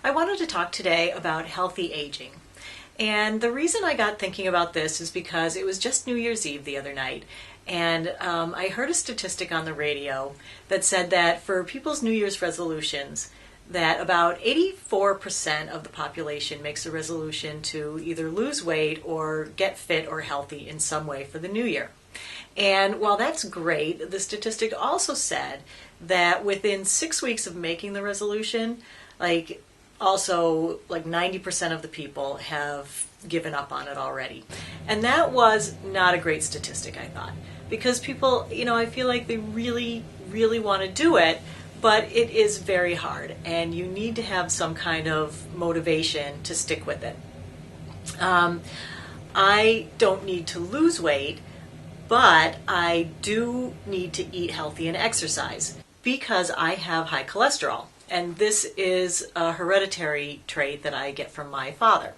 I wanted to talk today about healthy aging. And the reason I got thinking about this is because it was just New Year's Eve the other night. And I heard a statistic on the radio that said that for people's New Year's resolutions, that about 84% of the population makes a resolution to either lose weight or get fit or healthy in some way for the new year. And while that's great, the statistic also said that within 6 weeks of making the resolution, like 90% of the people have given up on it already. And that was not a great statistic, I thought, because people, I feel like they really, really want to do it, but it is very hard, and you need to have some kind of motivation to stick with it. I don't need to lose weight, but I do need to eat healthy and exercise because I have high cholesterol. And this is a hereditary trait that I get from my father.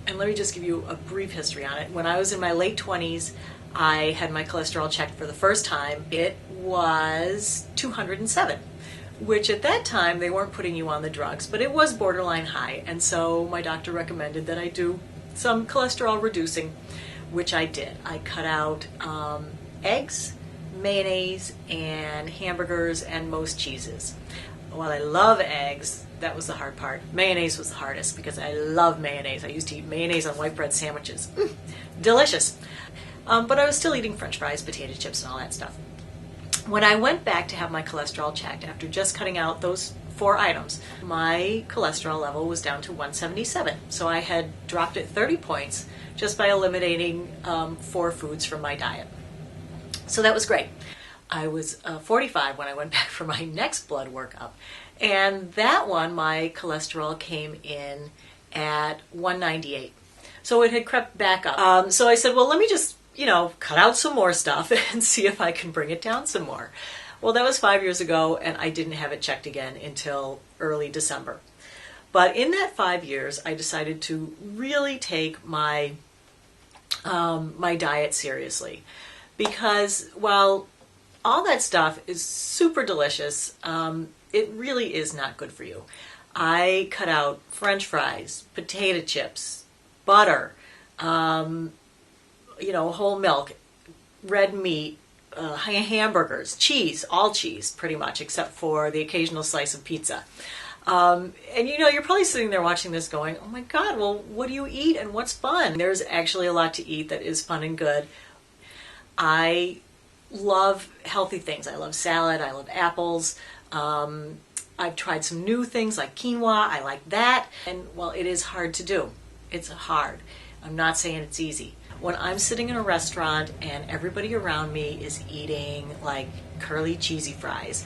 And let me just give you a brief history on it. When I was in my late 20s, I had my cholesterol checked for the first time. It was 207, which at that time they weren't putting you on the drugs, but it was borderline high. And so my doctor recommended that I do some cholesterol reducing, which I did. I cut out eggs, mayonnaise, and hamburgers, and most cheeses. While I love eggs, that was the hard part. Mayonnaise was the hardest because I love mayonnaise. I used to eat mayonnaise on white bread sandwiches. Delicious. But I was still eating French fries, potato chips, and all that stuff. When I went back to have my cholesterol checked, after just cutting out those 4 items, my cholesterol level was down to 177. So I had dropped it 30 points just by eliminating 4 foods from my diet. So that was great. I was 45 when I went back for my next blood workup. And that one, my cholesterol came in at 198. So it had crept back up. So I said, well, let me just, cut out some more stuff and see if I can bring it down some more. Well, that was 5 years ago, and I didn't have it checked again until early December. But in that 5 years, I decided to really take my my diet seriously. Because while all that stuff is super delicious, it really is not good for you. I cut out French fries, potato chips, butter, whole milk, red meat, hamburgers, cheese, all cheese pretty much, except for the occasional slice of pizza. And you're probably sitting there watching this going, oh my God, well, what do you eat and what's fun? There's actually a lot to eat that is fun and good. I love healthy things. I love salad. I love apples. I've tried some new things like quinoa. I like that. And while it is hard to do, it's hard. I'm not saying it's easy. When I'm sitting in a restaurant and everybody around me is eating like curly cheesy fries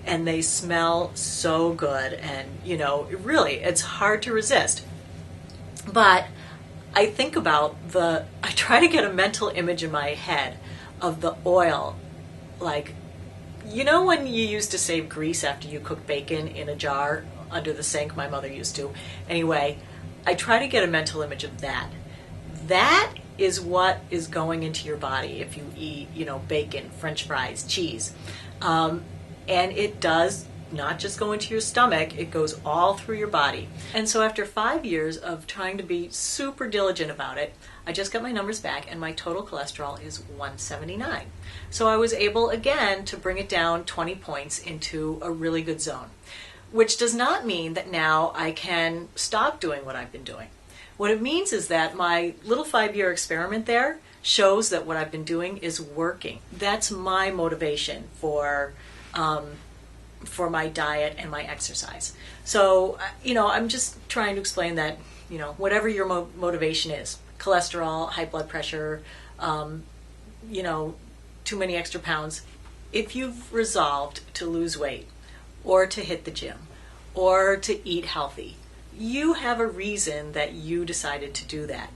and they smell so good, and really it's hard to resist. But I think about I try to get a mental image in my head of the oil, like, when you used to save grease after you cook bacon in a jar under the sink? My mother used to. Anyway, I try to get a mental image of that. That is what is going into your body if you eat, bacon, French fries, cheese. And it does not just go into your stomach, it goes all through your body. And so after 5 years of trying to be super diligent about it, I just got my numbers back and my total cholesterol is 179. So I was able again to bring it down 20 points into a really good zone, which does not mean that now I can stop doing what I've been doing. What it means is that my little 5-year experiment there shows that what I've been doing is working. That's my motivation for my diet and my exercise. So, I'm just trying to explain that, whatever your motivation is, cholesterol, high blood pressure, too many extra pounds, if you've resolved to lose weight or to hit the gym or to eat healthy, you have a reason that you decided to do that.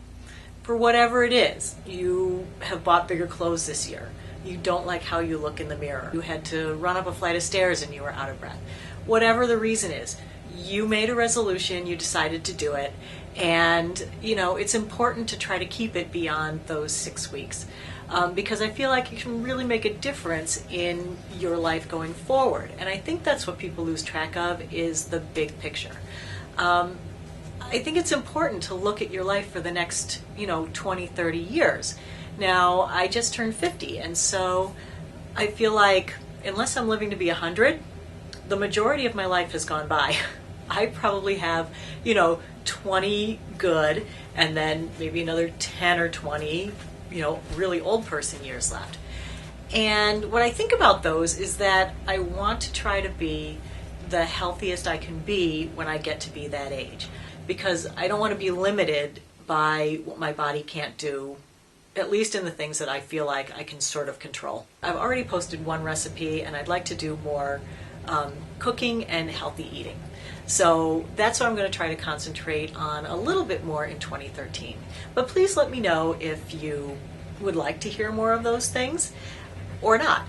For whatever it is, you have bought bigger clothes this year. You don't like how you look in the mirror. You had to run up a flight of stairs and you were out of breath. Whatever the reason is, you made a resolution, you decided to do it, and it's important to try to keep it beyond those 6 weeks. Because I feel like you can really make a difference in your life going forward. And I think that's what people lose track of, is the big picture. I think it's important to look at your life for the next, 20, 30 years. Now, I just turned 50, and so I feel like unless I'm living to be 100, the majority of my life has gone by. I probably have, 20 good, and then maybe another 10 or 20, really old person years left. And what I think about those is that I want to try to be the healthiest I can be when I get to be that age, because I don't want to be limited by what my body can't do, at least in the things that I feel like I can sort of control. I've already posted one recipe, and I'd like to do more cooking and healthy eating. So that's what I'm going to try to concentrate on a little bit more in 2013. But please let me know if you would like to hear more of those things or not.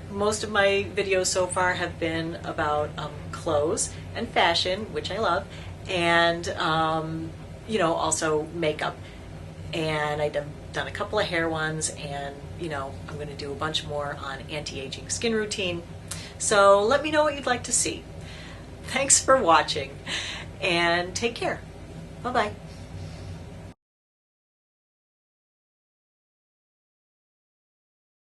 Most of my videos so far have been about clothes and fashion, which I love, and also makeup. And I've done a couple of hair ones, and I'm going to do a bunch more on anti-aging skin routine. So let me know what you'd like to see. Thanks for watching, and take care. Bye-bye.